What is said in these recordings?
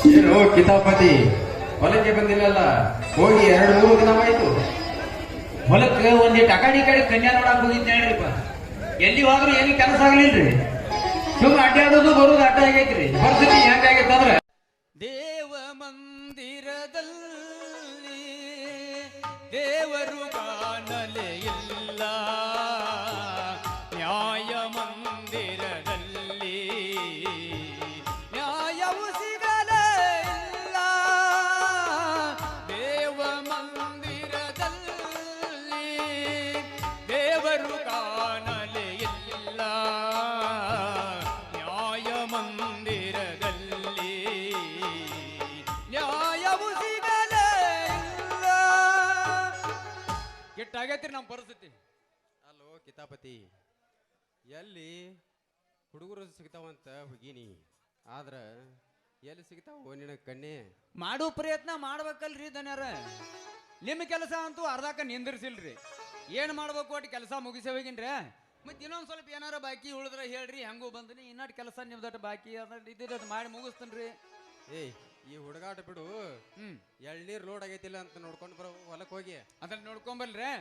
ಏನು ಕಿತಾಪತಿ ಹೊಲಕ್ಕೆ ಬಂದಿಲ್ಲಲ್ಲ? ಹೋಗಿ 2-3 ದಿನವಾಯ್ತು. ಹೊಲಕ್ಕೆ ಒಂದಿಟ್ಟು ಅಕಾಡಿ ಕಡೆ ಕನ್ಯಾ ನೋಡಕ್ ಹೋಗಿದ್ದೆ ಹೇಳ್ರಿಪ್ಪ. ಎಲ್ಲಿ ಹೋದ್ರು ಏನು ಕೆಲಸ ಆಗ್ಲಿಲ್ರಿ. ಸುಮ್ಮನೆ ಅಡ್ಡಾಡೋದು ಬರೋದು ಅಡ್ಡ ಆಗೈತ್ರಿ. ಪರಿಸ್ಥಿತಿ ಹೆಂಗಾಗೈತಂದ್ರ ದೇವ ಮಂದಿರದಲ್ಲಿ ದೇವರು ಕಾಣಲೇ ಇಲ್ಲ, ನ್ಯಾಯ ಮಂದಿರದಲ್ಲಿ ನ್ಯಾಯವು ಸಿಗಲೇ ಇಲ್ಲ. ದೇವ ಮಂದಿರದಲ್ಲಿ ದೇವರು ಕಾಣಲೇ ಇಲ್ಲ, ನ್ಯಾಯ ಮಂದಿರದಲ್ಲಿ ನ್ಯಾಯವು ಸಿಗಲೇ ಇಲ್ಲ. ಕೆಟ್ಟಾಗೈತ್ರಿ ನಮ್ಮ ಪರಿಸ್ಥಿತಿ. ಅಲ್ಲೋ ಕಿತಾಪತಿ, ಎಲ್ಲಿ ಹುಡುಗರು ಸಿಗ್ತಾವಂತ ಹೋಗಿನಿ, ಆದ್ರ ಎಲ್ಲಿ ಸಿಗ್ತಾವ ನಿನ್ನ ಕಣ್ಣೆ? ಮಾಡೋ ಪ್ರಯತ್ನ ಮಾಡ್ಬೇಕಲ್ರಿ ದನ್ಯಾರ. ನಿಮ್ಮ ಕೆಲಸ ಅಂತೂ ಅರ್ಧಕ್ಕ ನಿಂದಿರ್ಸಿಲ್ರಿ. ಏನ್ ಮಾಡ್ಬೇಕು ಒಟ್ಟು ಕೆಲಸ ಮುಗಿಸಿ ಹೋಗಿನ್ರಿ. ಮತ್ತೆ ಇನ್ನೊಂದ್ ಸ್ವಲ್ಪ ಏನಾರ ಬಾಕಿ ಉಳಿದ್ರೆ ಹೇಳ್ರಿ, ಹೆಂಗೂ ಬಂದನಿ ಇನ್ನಟ್ ಕೆಲಸ ನಿಮ್ದಟ್ ಬಾಕಿ ಇದ್ದಿದ್ದು ಮಾಡಿ ಮುಗಿಸ್ತನ್ರಿ. ಏಯ್, ಈ ಹುಡುಗಾಟ ಬಿಡು. ಎಳ್ನೀರ್ ಲೋಡ್ ಆಗೈತಿಲ್ಲ ಅಂತ ನೋಡ್ಕೊಂಡು ಬರೋ ಹೊಲಕ್ ಹೋಗಿ ಅದನ್ನ ನೋಡ್ಕೊಂಬಲ್ರಿ.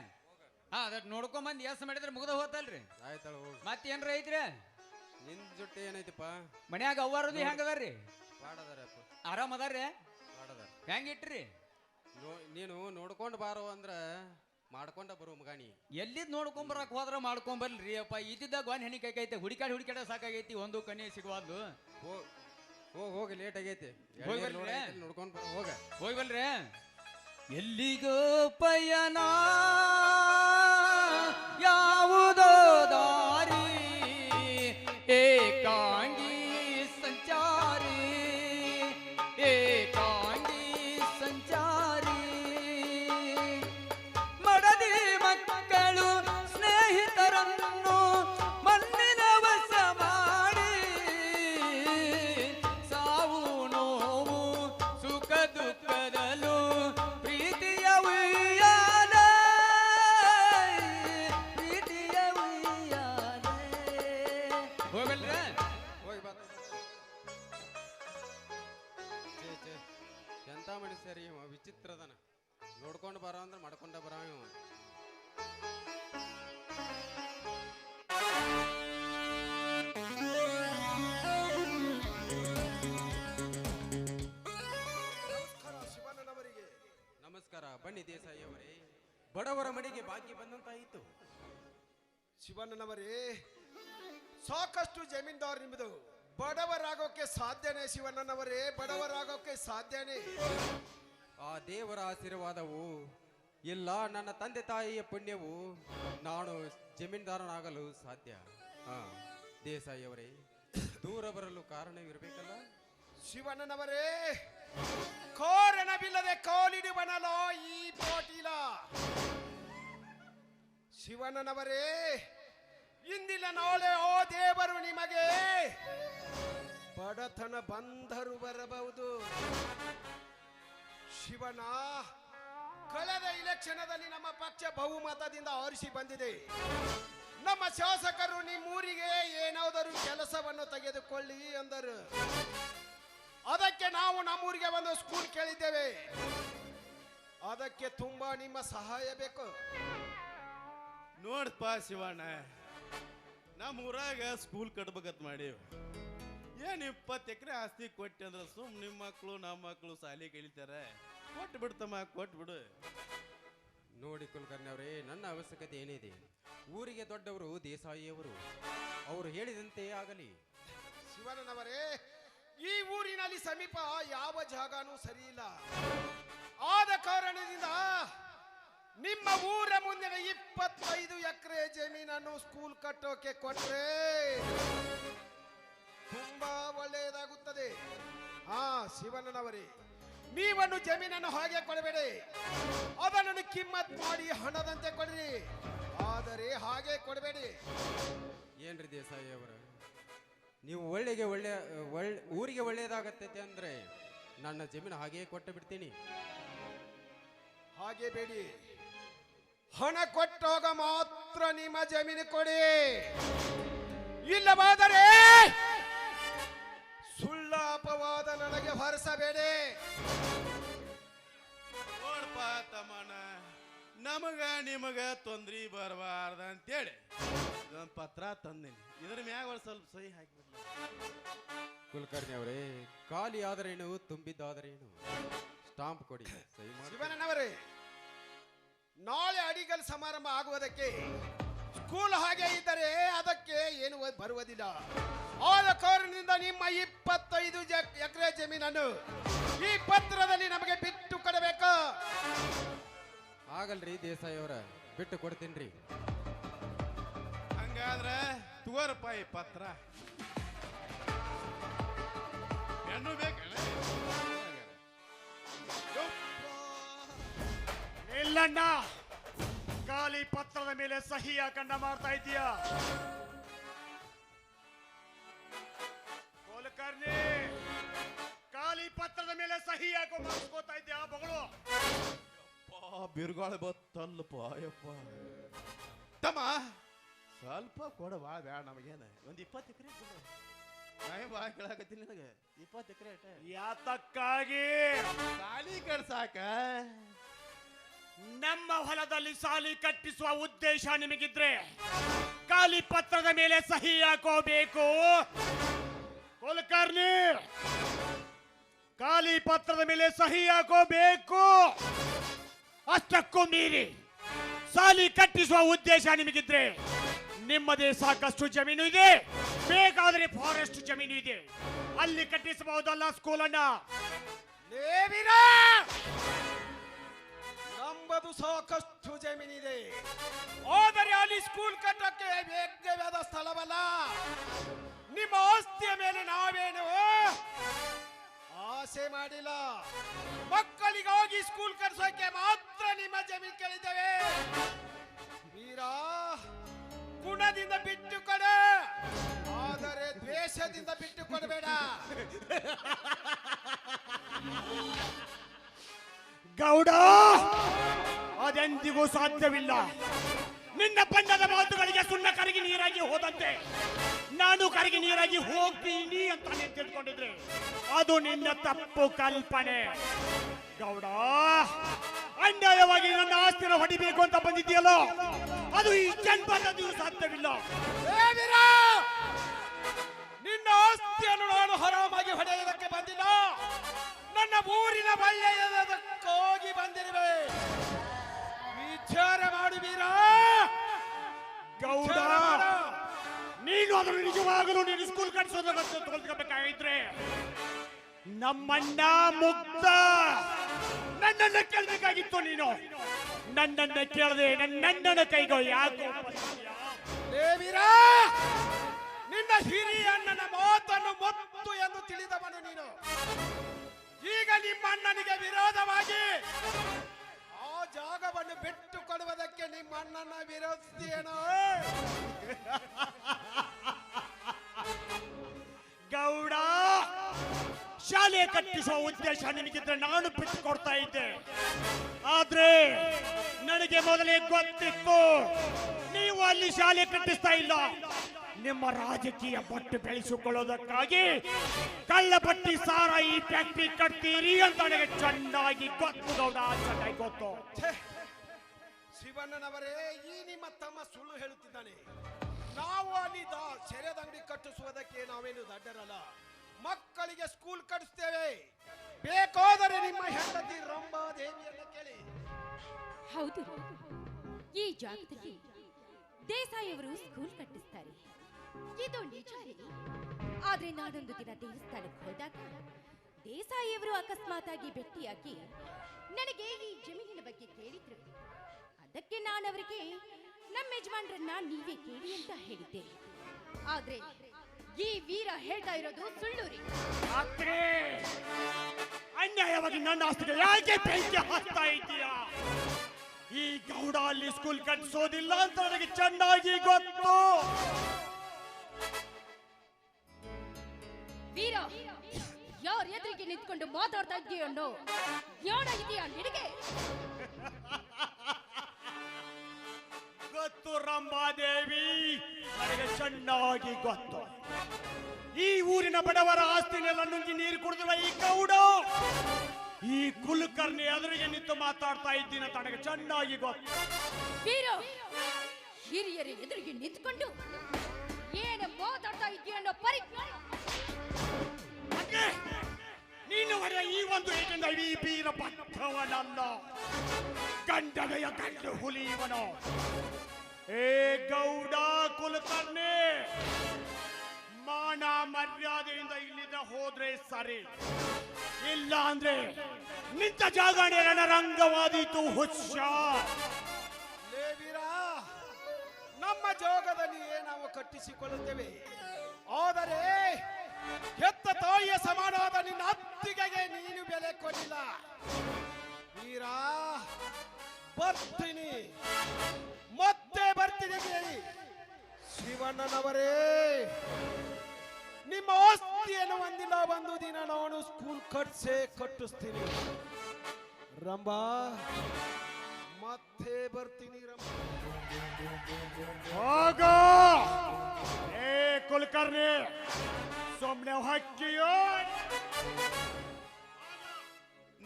ಹಾ, ಅದಟ್ ನೋಡ್ಕೊಂಬಂದ್ ಎಸ್ ಮಾಡಿದ್ರೆ ಮುಗ್ದ ಹೋತಲ್ರಿ. ಆಯ್ತಾಳ ಹೋಗಿ. ಮತ್ತೇನ್ರ ಐತ್ರಿ? ನಿನ್ ಜೊತೆ ಏನೈತಿಪ್ಪ? ಮನ್ಯಾಗ ಅವ್ವಾರದು ಹೆಂಗದಾರ್ರಿ? ಪಾಡದಾರಪ್ಪ. ಆರಾಮ್ ಅದಾರ್ರಿ? ಪಾಡದಾರ. ಹೆಂಗಿಟ್ರಿ? ನೀನು ನೋಡ್ಕೊಂಡು ಬಾರೋ ಅಂದ್ರ ಮಾಡ್ಕೊಂಡ ಬರೋ ಮಗಾನಿ. ಎಲ್ಲಿದ್ ನೋಡ್ಕೊಂಬರಕ್ ಹೋದ್ರ ಮಾಡ್ಕೊಂಬಲ್ರಿ ಅಪ್ಪ. ಇದ್ದಿದ್ದಾಗ ಒಂದ್ ಹೆಣಿ ಕೈಕೈತೆ ಹುಡುಕಾಡ ಸಾಕಾಗೈತಿ, ಒಂದು ಕಣ್ಣಿ ಸಿಗುವಾದ್ದು. ಹೋಗಿ ಲೇಟ್ ಆಗೈತಿ. ಹೋಗ್ಬಲ್ರಿ? ನೋಡ್ಕೊಂಡ್ ಬರೋ ಹೋಗ. ಹೋಗ್ಬಲ್ರಿ? ಎಲ್ಲಿಗೋ ಪಯಣ, ಯಾವುದೋ ದಾರಿ, ಏಕಾಂಗಿ ಸಂಚಾರಿ, ಏಕಾಂಗಿ ಸಂಚಾರಿ. ಮಡದಿ ಮಕ್ಕಳು ಸ್ನೇಹಿತರನ್ನು ಮಣ್ಣಿನ ವಶ ಮಾಡಿ, ಸಾವು ನೋವು ಸುಖ ದುಃಖದಲ್ಲೂ ಪ್ರೀತಿಯ ಉಯ್ಯಾಲೆ, ಪ್ರೀತಿಯ ಉಯ್ಯಾಲೆ. ಹೋಗಲ್ರ? ಹೋಗಿ ಬಾ. ಎಂತ ಮನುಷ್ಯರಿ ಇವ, ವಿಚಿತ್ರದನ. ನೋಡ್ಕೊಂಡು ಬರೋ ಅಂದ್ರೆ ಮಾಡ್ಕೊಂಡ ಬರೋ ಇವ. ನಮಸ್ಕಾರ. ಬನ್ನಿ ದೇಸಾಯಿ ಅವರೇ, ಬಡವರ ಮಡಿಗೆ ಭಾಗ್ಯ ಬಂದಂತಾಯಿತು. ಶಿವಣ್ಣನವರೇ, ಸಾಕಷ್ಟು ಜಮೀನ್ದಾರ್ ನಿಮ್ಮದು. ಬಡವರಾಗೋಕೆ ಸಾಧ್ಯನೇ ಶಿವಣ್ಣನವರೇ? ಬಡವರಾಗೋಕೆ ಸಾಧ್ಯನೇ? ಆ ದೇವರ ಆಶೀರ್ವಾದವು ಇಲ್ಲ, ನನ್ನ ತಂದೆ ತಾಯಿಯ ಪುಣ್ಯವು ನಾನು ಜಮೀನ್ದಾರನಾಗಲು ಸಾಧ್ಯ. ಹಾ, ದೇಸಾಯಿ ಅವರೇ, ದೂರ ಬರಲು ಕಾರಣವಿರಬೇಕಲ್ಲ? ಶಿವಣ್ಣನವರೇ, ಕಾರಣವಿಲ್ಲದೆ ಕಾಲಿಡುವನಲ್ಲ ಈ ಪಾಟೀಲ. ಶಿವಣ್ಣನವರೇ, ಇಂದಿನ ನಾಳೆ ಓ ದೇವರು ನಿಮಗೆ ಬಡತನ ಬಂದರು ಬರಬಹುದು. ಶಿವಣ್ಣ, ಕಳೆದ ಇಲೆಕ್ಷನದಲ್ಲಿ ನಮ್ಮ ಪಕ್ಷ ಬಹುಮತದಿಂದ ಆರಿಸಿ ಬಂದಿದೆ. ನಮ್ಮ ಶಾಸಕರು ನಿಮ್ಮೂರಿಗೆ ಏನಾದರೂ ಕೆಲಸವನ್ನು ತೆಗೆದುಕೊಳ್ಳಿ ಎಂದರು. ಅದಕ್ಕೆ ನಾವು ನಮ್ಮೂರಿಗೆ ಒಂದು ಸ್ಕೂಲ್ ಕೇಳಿದ್ದೇವೆ. ಅದಕ್ಕೆ ತುಂಬಾ ನಿಮ್ಮ ಸಹಾಯ ಬೇಕು. ನೋಡಪ್ಪ ಶಿವಣ್ಣ, ನಮ್ಮ ಊರಾಗ ಸ್ಕೂಲ್ ಕಟ್ಬೇಕಂತ ಮಾಡೀವಿ. ಏನು 20 ಎಕರೆ ಆಸ್ತಿ ಕೊಟ್ಟೆ ಅಂದ್ರೆ ಸುಮ್ ನಿಮ್ಮ ಮಕ್ಕಳು ನಮ್ಮ ಮಕ್ಕಳು ಶಾಲೆ ಕಲಿತಾರೆ. ಕೊಟ್ಟು ಬಿಡ್ತಮ್ಮ, ಕೊಟ್ಟು ಬಿಡು. ನೋಡಿ ಕುಲಕರ್ಣಿ ಅವರೇ, ನನ್ನ ಅವಶ್ಯಕತೆ ಏನಿದೆ? ಊರಿಗೆ ದೊಡ್ಡವರು ದೇಸಾಯಿಯವರು, ಅವರು ಹೇಳಿದಂತೆ ಆಗಲಿ. ಶಿವಣ್ಣನವರೇ, ಈ ಊರಿನಲ್ಲಿ ಸಮೀಪ ಯಾವ ಜಾಗನೂ ಸರಿ ಇಲ್ಲ. ಆದ ಕಾರಣದಿಂದ ನಿಮ್ಮ ಊರ ಮುಂದಿನ 25 ಎಕರೆ ಜಮೀನನ್ನು ಸ್ಕೂಲ್ ಕಟ್ಟೋಕೆ ಕೊಟ್ರೆ ತುಂಬಾ ಒಳ್ಳೆಯದಾಗುತ್ತದೆ. ಹಾ ಶಿವಣ್ಣನವರೇ, ನೀವನ್ನು ಜಮೀನನ್ನು ಹಾಗೆ ಕೊಡಬೇಡಿ, ಅದನ್ನು ಕಿಮ್ಮತ್ ಮಾಡಿ ಹಣದಂತೆ ಕೊಡ್ರಿ. ಆದರೆ ಹಾಗೆ ಕೊಡಬೇಡಿ. ಏನ್ರಿ ದೇಸಾಯಿ ಅವರ, ನೀವು ಊರಿಗೆ ಒಳ್ಳೆಯದಾಗತ್ತೈತೆ ಅಂದ್ರೆ ನನ್ನ ಜಮೀನು ಹಾಗೆಯೇ ಕೊಟ್ಟು ಬಿಡ್ತೀನಿ. ಹಾಗೆ ಬೇಡಿ, ಹಣ ಕೊಟ್ಟಾಗ ಮಾತ್ರ ನಿಮ್ಮ ಜಮೀನು ಕೊಡಿ. ಇಲ್ಲವಾದರೆ ಸುಳ್ಳ ಅಪವಾದ ನನಗೆ ಹೊರಿಸಬೇಡಿ. ನೋಡ್ಪ ತಮ್ಮಣ್ಣ, ನಮಗ ನಿಮಗ ತೊಂದ್ರಿ ಬರಬಾರ್ದ ಅಂತೇಳಿ ಇದೊಂದು ಪತ್ರ ತಂದಿನಿ. ಇದ್ರ ಮ್ಯಾಗ ಒಂದು ಸ್ವಲ್ಪ ಸಹಿ ಹಾಕಿಬಿಡ್ಲಿ. ಕುಲಕರ್ಣಿ ಅವರೇ, ಖಾಲಿ ಆದರೇನು, ತುಂಬಿದ್ದಾದರೇನು? ಸ್ಟಾಂಪ್ ಕೊಡಿ, ಸಹಿ ಮಾಡಿ. ಶಿವಣ್ಣನವರೇ, ನಾಳೆ ಅಡಿಗಲ್ ಸಮಾರಂಭ ಆಗುವುದಕ್ಕೆ ಸ್ಕೂಲ್ ಹಾಗೆ ಇದ್ದರೆ ಅದಕ್ಕೆ ಏನು ಬರುವುದಿಲ್ಲ. ಆದ ಕಾರಣದಿಂದ ನಿಮ್ಮ 25 ಎಕರೆ ಜಮೀನನ್ನು ಈ ಪತ್ರದಲ್ಲಿ ನಮಗೆ ಬಿಟ್ಟು ಕೊಡಬೇಕು. ಆಗಲ್ರಿ ದೇಸಾಯಿ ಅವರ, ಬಿಟ್ಟು ಕೊಡ್ತೀನ್ರಿ. ಹಂಗಾದ್ರೆ ತಗೋರಪ್ಪ ಈ ಪತ್ರ. ಹೆಣ್ಣು ಬೇಕಣ್ಣ? ಇಲ್ಲಣ್ಣ, ಖಾಲಿ ಪತ್ರದ ಮೇಲೆ ಸಹಿ ಹಾಕಂಡ ಮಾಡ್ತಾ ಇದೀಯ. ಕುಲಕರ್ಣಿ, ಖಾಲಿ ಪತ್ರದ ಮೇಲೆ ಸಹಿ ಹಾಕೋ ಮಾಡಿಸ್ಕೋತಾ ಇದ್ಯಾ ಮಗಳು? ಬಿರುಗಾಳಿ ಬತ್ತಲ್ಲಪ್ಪ. ಅಯ್ಯಪ್ಪ ತಮ್ಮ, ಸ್ವಲ್ಪ ಕೊಡ, ಭಾಳ ಬೇಡ ನಮಗೇನು. ಒಂದು 20 ಎಕರೆ ಕೊಡು. ನಾವೇ ಭಾಳ ಕೇಳಾಕತ್ತೀನಿ ನಿನಗೆ. 20 ಎಕರೆ ಅಟ ಯಾತಕ್ಕಾಗಿ? ಸಾಲಿ ಕಟ್ಸಾಕ. ನಮ್ಮ ಹೊಲದಲ್ಲಿ ಸಾಲಿ ಕಟ್ಟಿಸುವ ಉದ್ದೇಶ ನಿಮಗಿದ್ರೆ ಖಾಲಿ ಪತ್ರದ ಮೇಲೆ ಸಹಿ ಹಾಕೋಬೇಕು. ಕುಲಕರ್ಣಿ, ಖಾಲಿ ಪತ್ರದ ಮೇಲೆ ಸಹಿ ಹಾಕೋಬೇಕು. ಅಷ್ಟಕ್ಕೂ ಮೀರಿ ಸಾಲಿ ಕಟ್ಟಿಸುವ ಉದ್ದೇಶ ನಿಮಗಿದ್ರೆ ನಿಮ್ಮದೇ ಸಾಕಷ್ಟು ಜಮೀನು ಇದೆ, ಬೇಕಾದರೆ ಫಾರೆಸ್ಟ್ ಜಮೀನು ಇದೆ, ಅಲ್ಲಿ ಕಟ್ಟಿಸಬಹುದಲ್ಲ ಸ್ಕೂಲನ್ನ. ನಮ್ಮದು ಸಾಕಷ್ಟು ಜಮೀನಿದೆ, ಆದರೆ ಅಲ್ಲಿ ಸ್ಕೂಲ್ ಕಟ್ಟಕ್ಕೆ ಯೋಗ್ಯವಾದ ಸ್ಥಳವಲ್ಲ. ನಿಮ್ಮ ಆಸ್ತಿಯ ಮೇಲೆ ನಾವೇನು ಆಸೆ ಮಾಡಿಲ್ಲ. ಮಕ್ಕಳಿಗಾಗಿ ಸ್ಕೂಲ್ ಕಟ್ಸೋಕೆ ಮಾತ್ರ ನಿಮ್ಮ ಜಮೀನು ಕೇಳಿದ್ದೇವೆ. ವೀರಾ, ಗುಣದಿಂದ ಬಿಟ್ಟು ಕೊಡ, ಆದರೆ ದ್ವೇಷದಿಂದ ಬಿಟ್ಟು ಕೊಡಬೇಡ. ಗೌಡ, ಅದೆಂದಿಗೂ ಸಾಧ್ಯವಿಲ್ಲ. ನಿನ್ನ ಬಣ್ಣದ ಮಾತುಗಳಿಗೆ ಸುಣ್ಣ ಕರಗಿ ನೀರಾಗಿ ಹೋದಂತೆ ನಾನು ಕರಗಿ ನೀರಾಗಿ ಹೋಗ್ತೀನಿ ಅಂತ ನೀನು ತಿಳ್ಕೊಂಡಿದ್ರೆ ಅದು ನಿನ್ನ ತಪ್ಪು ಕಲ್ಪನೆ. ಗೌಡ, ಅನ್ಯಾಯವಾಗಿ ನನ್ನ ಆಸ್ತಿನ ಹೊಡಿಬೇಕು ಅಂತ ಬಂದಿದ್ದೀಯಲ್ಲ, ಅದು ಈ ಜನ್ಮದಲ್ಲಿಯೂ ಸಾಧ್ಯವಿಲ್ಲ. ನಿನ್ನ ಆಸ್ತಿಯನ್ನು ನಾನು ಹರಾಮಾಗಿ ಹೊಡೆಯುವುದಕ್ಕೆ ಬಂದಿಲ್ಲ, ನನ್ನ ಊರಿನ ಒಳ್ಳೆಯದಕ್ಕೋಗಿ ಬಂದಿರುವೆ. ವಿಚಾರ ಮಾಡುವೀರಾ? ಗೌಡ, ನೀನು ಅದನ್ನು ನಿಜವಾಗಲೂ ನೀನು ಸ್ಕೂಲ್ ಕಟ್ಸೋದಕ್ಕೆ ತಗೊಳ್ಬೇಕಾಗಿದ್ರೆ ನಮ್ಮಣ್ಣ ಮುಗ್ಧ ನನ್ನನ್ನ ಕೇಳಬೇಕಾಗಿತ್ತು. ನೀನು ನನ್ನನ್ನ ಕೇಳದೆ ನನ್ನನ್ನ ಕೈಗೋ ಯಾಕೋ? ದೇವಿರಾ, ನಿನ್ನ ಹಿರಿಯ ಅಣ್ಣನ ಮಾತನ್ನು ಮೊತ್ತು ಎಂದು ತಿಳಿದವನು ನೀನು. ಈಗ ನಿಮ್ಮ ಅಣ್ಣನಿಗೆ ವಿರೋಧವಾಗಿ ಆ ಜಾಗವನ್ನು ಬಿಟ್ಟು ಕೊಡುವುದಕ್ಕೆ ನಿಮ್ಮ ಅಣ್ಣನ ವಿರೋಧಿಸ್ತೇನೋ? ಗೌಡ, ಶಾಲೆ ಕಟ್ಟಿಸುವ ಉದ್ದೇಶ ನಿನಗಿದ್ರೆ ನಾನು ಬಿಟ್ಟು ಕೊಡ್ತಾ ಇದ್ದೆ. ಆದ್ರೆ ನನಗೆ ಮೊದಲೇ ಗೊತ್ತಿತ್ತು ನೀವು ಅಲ್ಲಿ ಶಾಲೆ ಕಟ್ಟಿಸ್ತಾ ಇಲ್ಲ. ನಿಮ್ಮ ರಾಜಕೀಯ ಪಟ್ಟು ಬೆಳೆಸಿಕೊಳ್ಳೋದಕ್ಕಾಗಿ ಕಳ್ಳಪಟ್ಟಿ ಸಾರಾಯಿ ಫ್ಯಾಕ್ಟರಿ ಕಟ್ತೀರಿ ಅಂತ ನನಗೆ ಚೆನ್ನಾಗಿ ಗೊತ್ತು ಗೌಡ, ಚೆನ್ನಾಗಿ ಗೊತ್ತು. ಶಿವಣ್ಣನವರೇ, ಈ ನಿಮ್ಮ ತಮ್ಮ ಸುಳ್ಳು ಹೇಳುತ್ತಿದ್ದಾನೆ. ನಾವು ಅಲ್ಲಿ ಸೆರೆದಂಗಡಿ ಕಟ್ಟಿಸುವುದಕ್ಕೆ ನಾವೇನು ದಡ್ಡರಲ್ಲ. ಮಕ್ಕಳಿಗೆ ಸ್ಕೂಲ್ ಕಟ್ಟಿಸ್ತೇವೆ. ಬೇಕಾದರೆ ನಿಮ್ಮ ಹೆಂಡತಿ ರಂಭಾದೇವಿಯನ್ನು ಕೇಳಿ. ಹೌದು, ಈ ಜಾಗದಲ್ಲಿ ದೇಸಾಯಿಯವರು ಸ್ಕೂಲ್ ಕಟ್ಟಿಸ್ತಾರೆ, ಇದು ನಿಜವೇ. ಆದ್ರೆ ನಾನೊಂದು ದಿನ ದೇವಸ್ಥಾನಕ್ಕೆ ಹೋದಾಗ ದೇಸಾಯಿಯವರು ಅಕಸ್ಮಾತ್ ಆಗಿ ಭೇಟಿಯಾಗಿ ನನಗೆ ಈ ಜಮೀನಿನ ಬಗ್ಗೆ ಕೇಳಿದ್ರು. ಅದಕ್ಕೆ ನಾನವರಿಗೆ ನಮ್ಮ ಯಜಮಾನ್ರನ್ನ ನೀವೇ ಕೇಳಿ ಅಂತ ಹೇಳಿದ್ದೆ. ಆದ್ರೆ ಈ ವೀರ ಹೇಳ್ತಾ ಇರೋದು ಸುಳ್ಳು ರೀ. ಅನ್ಯಾಯವಾಗಿ ನನ್ನ ಆಸ್ತಿಗೆ ಯಾಕೆ ಬೆಂಕಿ ಹಾಕ್ತಾ ಇದ್ದೀಯಾ? ಈ ಗೌಡ ಅಲ್ಲಿ ಸ್ಕೂಲ್ ಕಟ್ಟಿಸೋದಿಲ್ಲ ಅಂತ ನನಗೆ ಚೆನ್ನಾಗಿ ಗೊತ್ತು. ವೀರ, ಯಾರ ಎದುರಿಗೆ ನಿಂತ್ಕೊಂಡು ಮಾತಾಡ್ತಾ ಇದೆಯೋ ಯಾಡ ಇದೆಯಾ ನಿನಗೆ? ಗೊತ್ತು ರಂಭಾದೇವಿ, ನನಗೆ ಚೆನ್ನಾಗಿ ಗೊತ್ತು. ಈ ಊರಿನ ಬಡವರ ಆಸ್ತಿನೆಲ್ಲ ನುಂಗಿ ನೀರು ಕುಡಿದಿರುವ ಈ ಗೌಡ ಈ ಕುಲಕರ್ಣಿ ಎದುರಿಗೆ ನಿಂತು ಮಾತಾಡ್ತಾ ಇದ್ದೀನಿ ತನಗೆ ಚೆನ್ನಾಗಿ ಗೊತ್ತು. ವೀರು, ಹಿರಿಯರ ಎದುರಿಗೆ ನಿಂತ್ಕೊಂಡು ಏನು ಮಾತಾಡ್ತಾ ಇದೆಯೋ ಅನ್ನೋ ನೀನು ಹೊರ ಈ ಒಂದು ಏಕೆಂದ ಈ ಬೀರ ಭಕ್ತವನಲ್ಲ, ಗಂಡನೆಯ ಗಂಡು ಹುಲಿ ಇವನು. ಏ ಗೌಡ ಕುಲಕರ್ಣಿ, ಮಾನ ಮರ್ಯಾದೆಯಿಂದ ಇಲ್ಲಿಂದ ಹೋದ್ರೆ ಸರಿ, ಇಲ್ಲ ಅಂದ್ರೆ ನಿಂತ ಜಾಗಣೆ ರಣರಂಗವಾದೀತು. ಹುಷಾರ್. ಲೇವೀರ, ನಮ್ಮ ಜೋಗದಲ್ಲಿಯೇ ನಾವು ಕಟ್ಟಿಸಿಕೊಳ್ಳುತ್ತೇವೆ. ಆದರೆ ಹೆತ್ತ ತಾಯಿಯ ಸಮಾನವಾದ ನಿನ್ನ ಅತ್ತಿಗೆಗೆ ನೀನು ಬೆಲೆ ಕೊಡಲಿಲ್ಲ. ವೀರ, ಬರ್ತೀನಿ, ಮತ್ತೆ ಬರ್ತೀನಿ. ಶಿವಣ್ಣನವರೇ, ನಿಮ್ಮ ಆಸ್ತಿಯನ್ನು ಒಂದಿಲ್ಲ ಒಂದು ದಿನ ನಾನು ಸ್ಕೂಲ್ ಕಟ್ಟಿಸ್ತೀನಿ. ರಂಬಾ, ಮತ್ತೆ ಬರ್ತೀನಿ ರಂಬಾ. ಹೋಗೋ ಏ ಕುಲಕರ್ಣಿ, ಸುಮ್ಮನೆ ಹಕ್ಕಿಯೋ.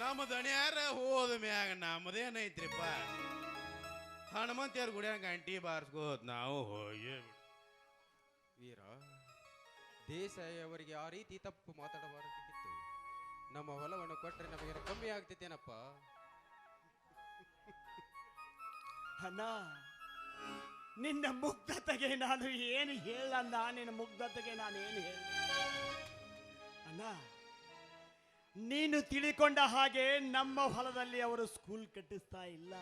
ನಮ್ಮ ದಣಿಯಾರ ಹೋದ ಮ್ಯಾಗ ನಮ್ಮದೇನೈತ್ರಿಪ್ಪ, ಹನುಮಂತಿಯವ್ರ ಗುಡಿಯಾಗ ಗಂಟಿ ಬಾರಿಸ್ಕೋದ್ ನಾವು ಹೋಗಿ. ವೀರ, ದೇಸಾಯಿ ಅವರಿಗೆ ಆ ರೀತಿ ತಪ್ಪು ಮಾತಾಡಬಾರದಿತ್ತು. ನಮ್ಮ ಹೊಲವನ್ನು ಕೊಟ್ಟರೆ ನಮಗೆ ಕಮ್ಮಿ ಆಗ್ತೈತೇನಪ್ಪ. ಅಣ್ಣ, ನಿನ್ನ ಮುಗ್ಧತೆಗೆ ನಾನು ಏನು ಹೇಳಲ್ಲ. ನಿನ್ನ ಮುಗ್ಧತೆಗೆ ನಾನು ಏನು ಹೇಳ ಅಣ್ಣ, ನೀನು ತಿಳಿಕೊಂಡ ಹಾಗೆ ನಮ್ಮ ಹೊಲದಲ್ಲಿ ಅವರು ಸ್ಕೂಲ್ ಕಟ್ಟಿಸ್ತಾ ಇಲ್ಲ,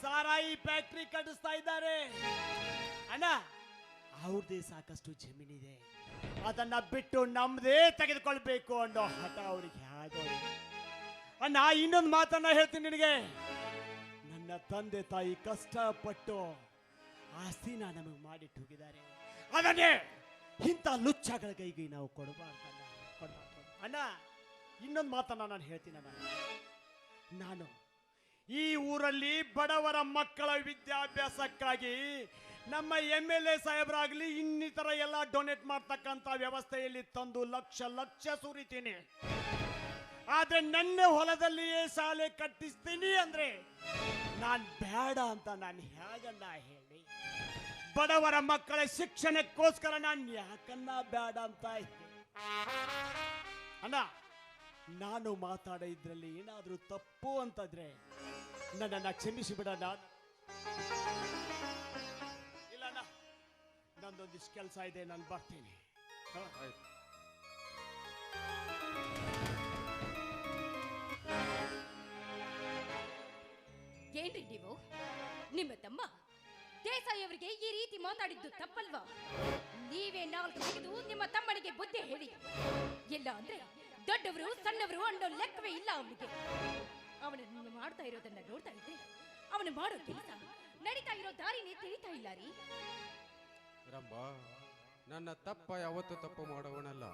ಸಾರಾಯಿ ಫ್ಯಾಕ್ಟ್ರಿ ಕಟ್ಟಿಸ್ತಾ ಇದ್ದಾರೆ. ಅಣ್ಣ, ಅವ್ರದೇ ಸಾಕಷ್ಟು ಜಮೀನಿದೆ, ಅದನ್ನ ಬಿಟ್ಟು ನಮ್ದೇ ತೆಗೆದುಕೊಳ್ಬೇಕು ಅನ್ನೋ ಹಠ ಅವ್ರಿಗೆ ಹೇಗೋ. ಅಣ್ಣ, ಇನ್ನೊಂದು ಮಾತನ್ನ ಹೇಳ್ತೀನಿ ನಿನಗೆ. ನನ್ನ ತಂದೆ ತಾಯಿ ಕಷ್ಟಪಟ್ಟು ಆಸ್ತಿನ ನಮಗೆ ಮಾಡಿಟ್ಟು ಹೋಗಿದ್ದಾರೆ, ಅದನ್ನೇ ಇಂಥ ಲುಚ್ಚಗಳ ಕೈಗೆ ನಾವು ಕೊಡಬಾರ್ದಲ್ಲ, ಕೊಡಬಾರ್ದು. ಅಣ್ಣ, ಇನ್ನೊಂದು ಮಾತನ್ನ ನಾನು ಹೇಳ್ತೀನಿ. ನಾನು ಈ ಊರಲ್ಲಿ ಬಡವರ ಮಕ್ಕಳ ವಿದ್ಯಾಭ್ಯಾಸಕ್ಕಾಗಿ ನಮ್ಮ MLA ಸಾಹೇಬರಾಗ್ಲಿ ಇನ್ನಿತರ ಎಲ್ಲ ಡೊನೇಟ್ ಮಾಡ್ತಕ್ಕಂಥ ವ್ಯವಸ್ಥೆಯಲ್ಲಿ ತಂದು ಲಕ್ಷ ಲಕ್ಷ ಸುರಿತೀನಿ. ಆದ್ರೆ ನನ್ನ ಹೊಲದಲ್ಲಿಯೇ ಶಾಲೆ ಕಟ್ಟಿಸ್ತೀನಿ ಅಂದ್ರೆ ನಾನ್ ಬೇಡ ಅಂತ ನಾನು ಹೇಗನ್ನ ಹೇಳಿ? ಬಡವರ ಮಕ್ಕಳ ಶಿಕ್ಷಣಕ್ಕೋಸ್ಕರ ನಾನು ಯಾಕನ್ನ ಬೇಡ ಅಂತ ಅಣ್ಣ, ನಾನು ಮಾತಾಡ ಇದ್ರಲ್ಲಿ ಏನಾದ್ರೂ ತಪ್ಪು ಅಂತಂದ್ರೆ ನನ್ನನ್ನ ಕ್ಷಮಿಸಿ ಬಿಡೋಣ. ಇಲ್ಲ ಅಣ್ಣ, ನಂದೊಂದಿಷ್ಟು ಕೆಲಸ ಇದೆ, ನಾನು ಬರ್ತೀನಿ. ಏನ್ರಿ ನೀವು? ನಿಮ್ಮ ತಮ್ಮ ದೇಸಾಯಿ ಅವರಿಗೆ ಈ ರೀತಿ ಮಾತಾಡಿದ್ದು ತಪ್ಪಲ್ವಾ? ನೀವೇ ನಾಲ್ಕು ತೆಗೆದು ನಿಮ್ಮ ತಮ್ಮನಿಗೆ ಬುದ್ಧಿ ಹೇಳಿ. ಇಲ್ಲ ಅಂದ್ರೆ ದೊಡ್ಡವರು ಸಣ್ಣವರು ಅನ್ನೋ ಲೆಕ್ಕವೇ ಇಲ್ಲ ಅವನಿಗೆ. ಅವನು ಮಾಡ್ತಾ ಇರೋದನ್ನ ನೋಡ್ತಾ ಇದ್ರೆ ಅವನು ಮಾಡೋ ಕೆಲಸ ನಡೀತಾ ಇರೋ ದಾರಿನೇ ತಿಳಿತಾ ಇಲ್ಲ ರೀ. ರಂಬ, ನನ್ನ ತಪ್ಪ ಯಾವತ್ತೂ ತಪ್ಪು ಮಾಡುವನಲ್ಲ.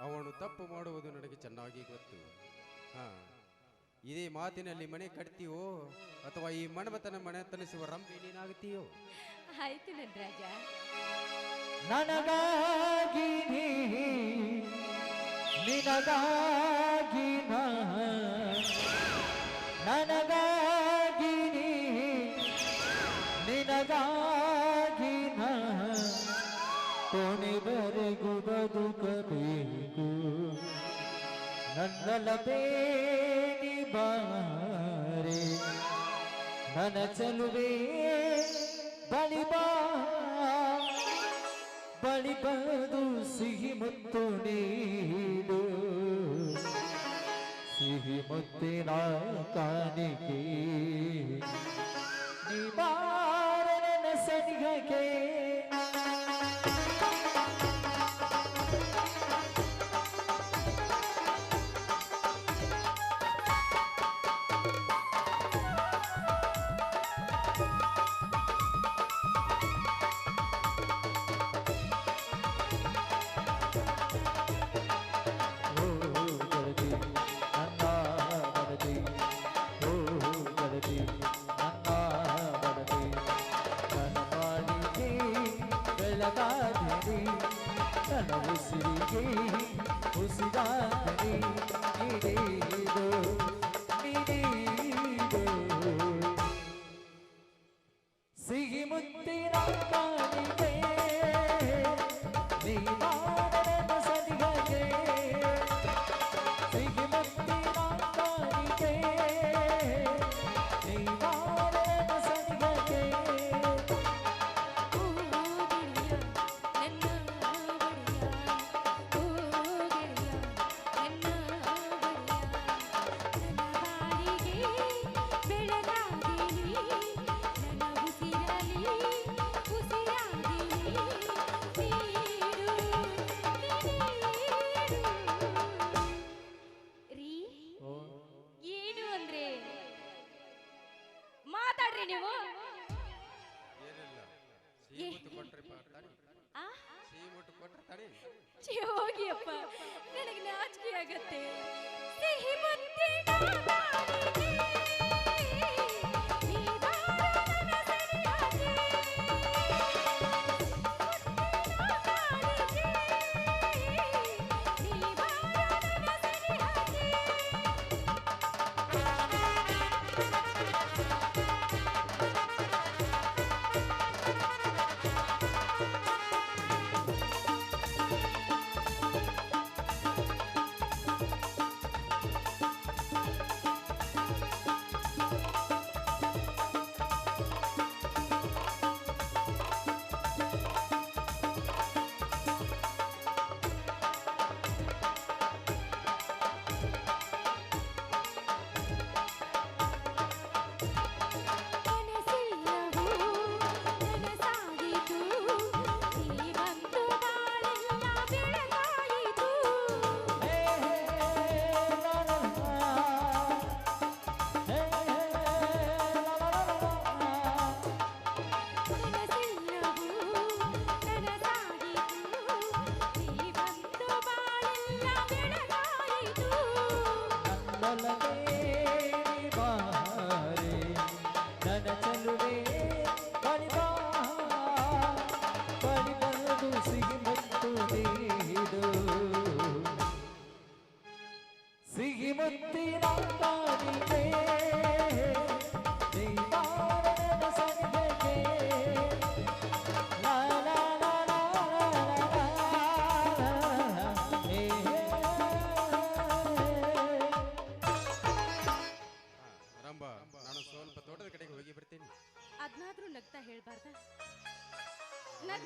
ಅವನು ತಪ್ಪು ಮಾಡುವುದು ನನಗೆ ಚೆನ್ನಾಗಿ ಗೊತ್ತು. ಹಾ, ಇದೇ ಮಾತಿನಲ್ಲಿ ಮನೆ ಕಟ್ತೀಯೋ ಅಥವಾ ಈ ಮಣಮತನ ಮನೆ ತನಿಸುವ ರಂಬೆ ನೀನಾಗುತ್ತೀಯೋ? ಆಯ್ತು ನನ್ ರಾಜ. ನನಗಾಗಿ ನಿನಗಾಗಿ ನನಗಾಗಿ ನಿನಗಾಗಿ ಕೊನೆವರೆಗೂ ಬದುಕಬೇಕು. ನನ್ನಲ ಬೇಡಿ ಬಾರೆ ನನ್ನ ಚೆಲುವೆ ಬಳಿ ಬಾ, ಬಳಿ ಬಂದು ಸಿಹಿ ಮುತ್ತು ನೀಡು, ಸಿಹಿ ಮುತ್ತಿನ ಕಾಣಿಕೆ ನೀ ಬಾರ ನನ್ನ ಸನಿಹಕ್ಕೆ. ಉಸಿರಾಗಲಿ ನೀಡೇದು ನೀಡೇದು ಸಿಹಿ ಮುತ್ತಿನ ಕಾಣಿಕೆ ನೀ ಮಾಡದ ಸನಿಹಗೆ ಸಿಹಿ ಮುತ್ತಿನ ಕಾಣಿಕೆ ನೀ ಮಾಡದ ಸನಿಹಗೆ ಏನು ಅಂದ್ರೆ ಮಾತಾಡ್ರಿ ನೀವು ಏನಿಲ್ಲ ಸಿಹಿ ಮುತ್ತು ಕೊಟ್ರಿ ತಾನೆ ಆ ಸಿಹಿ ಮುತ್ತು ಕೊಟ್ರೆ ತಾನೆ ಛೀ, ಹೋಗಿಯಪ್ಪ ನನಗೆ ನಾಚಿಕೆ ಆಗತ್ತೆ ಸಿಹಿ ಮುತ್ತಿನ ಕಾಣಿಕೆ, ನೀ ಬಾರನ ಸನಿಹಗೆ. ಮುತ್ತಿನ ಕಾಣಿಕೆ, ನೀ ಬಾರನ ಸನಿಹಗೆ. ಕನಸೆಲ್ಲವೂ ನನಸಾಗಿತು, ನೀ ಬಂದು ಬಾಳೆಲ್ಲ ಬೆಳಗಾಯಿತು. ಕನಸೆಲ್ಲವೂ ನನಸಾಗಿತು, ನೀ ಬಂದು ಬಾಳೆಲ್ಲ ಬೆಳಗಾಯಿತು. ನನ್ನೊಳಗೆ ಬಾರೆ ನನ್ನ ಚೆಲುವೆ ಬಳಿಬಾ ಬಳಿಬಂದು ಸಿಹಿ ಮುತ್ತು ನೀಡು ಸಿಹಿ ಮುತ್ತಿನ ಕಾಣಿಕೆ ನೀ ಬಾರನ ಸನಿಹಗೆ ಲಾ ಲಾ ಲಾ ಲಾ ಲಾ ಲಾ ಲಾ ಹೇ ರಂಭ ನಾನು ಸ್ವಲ್ಪ ತೋಟದ ಕಡೆಗೆ ಹೋಗಿ ಬರ್ತೀನಿ ಅದ್ನಾದ್ರೂ ನಗ್ತಾ ಹೇಳ್ಬಾರ್ದ? ನನ್